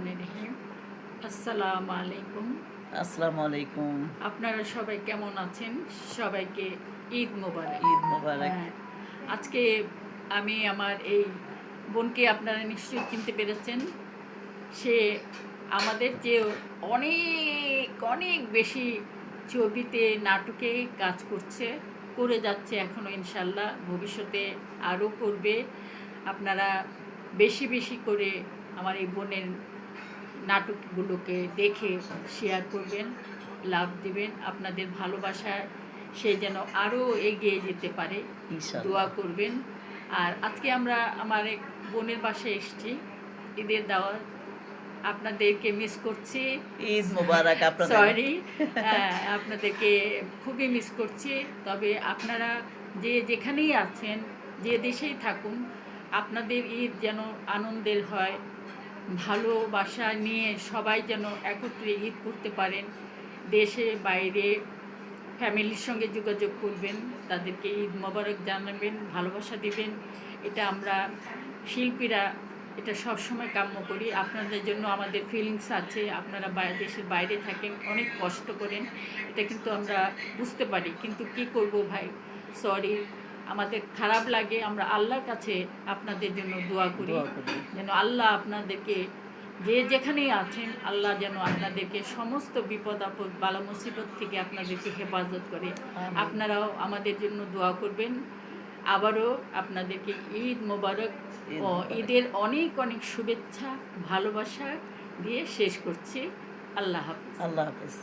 রহমানির রহিম। আসসালামু আলাইকুম। আসসালামু আলাইকুম। আপনারা সবাই কেমন আছেন? সবাইকে ঈদ মোবারক। ঈদ মোবারক। হ্যাঁ, আজকে আমি আমার এই বোনকে আপনারা নিশ্চয়ই চিনতে পেরেছেন। সে আমাদের চেয়েও অনেক অনেক বেশি ছবিতে নাটকে কাজ করে যাচ্ছে এখনও, ইনশাল্লাহ ভবিষ্যতে আরও করবে। আপনারা বেশি বেশি করে আমার এই বোনের নাটকগুলোকে দেখে শেয়ার করবেন, লাভ দিবেন। আপনাদের ভালোবাসায় সে যেন আরও এগিয়ে যেতে পারে, ইনশাআল্লাহ। দোয়া করবেন। আর আজকে আমরা আমার এক বোনের বাসায় এসেছি, ঈদের দাওয়াত। আপনাদেরকে মিস করছি, ঈদ মোবারক আপনাদের। সরি। আপনাদেরকে খুবই মিস করছি। তবে আপনারা যে যেখানেই আছেন, যে দেশেই থাকুন, আপনাদের ঈদ যেন আনন্দের হয়, ভালোবাসা নিয়ে সবাই যেন একত্রে ঈদ করতে পারেন। দেশে বাইরে ফ্যামিলির সঙ্গে যোগাযোগ করবেন, তাদেরকে ঈদ মোবারক জানাবেন, ভালোবাসা দিবেন। এটা আমরা শিল্পীরা এটা সবসময় কাম্য করি। আপনাদের জন্য আমাদের ফিলিংস আছে। আপনারা দেশের বাইরে থাকেন, অনেক কষ্ট করেন, এটা কিন্তু আমরা বুঝতে পারি। কিন্তু কি করব ভাই, সরি, আমাদের খারাপ লাগে। আমরা আল্লাহর কাছে আপনাদের জন্য দোয়া করি যেন আল্লাহ আপনাদেরকে, যে যেখানেই আছেন, আল্লাহ যেন আপনাদেরকে সমস্ত বিপদ আপদ বালা মুসিবত থেকে আপনাদেরকে হেফাজত করে। আপনারাও আমাদের জন্য দোয়া করবেন। আবারও আপনাদেরকে ঈদ মোবারক ও ঈদের অনেক অনেক শুভেচ্ছা, ভালোবাসা দিয়ে শেষ করছি। আল্লাহ হাফেজ। আল্লাহ হাফেজ।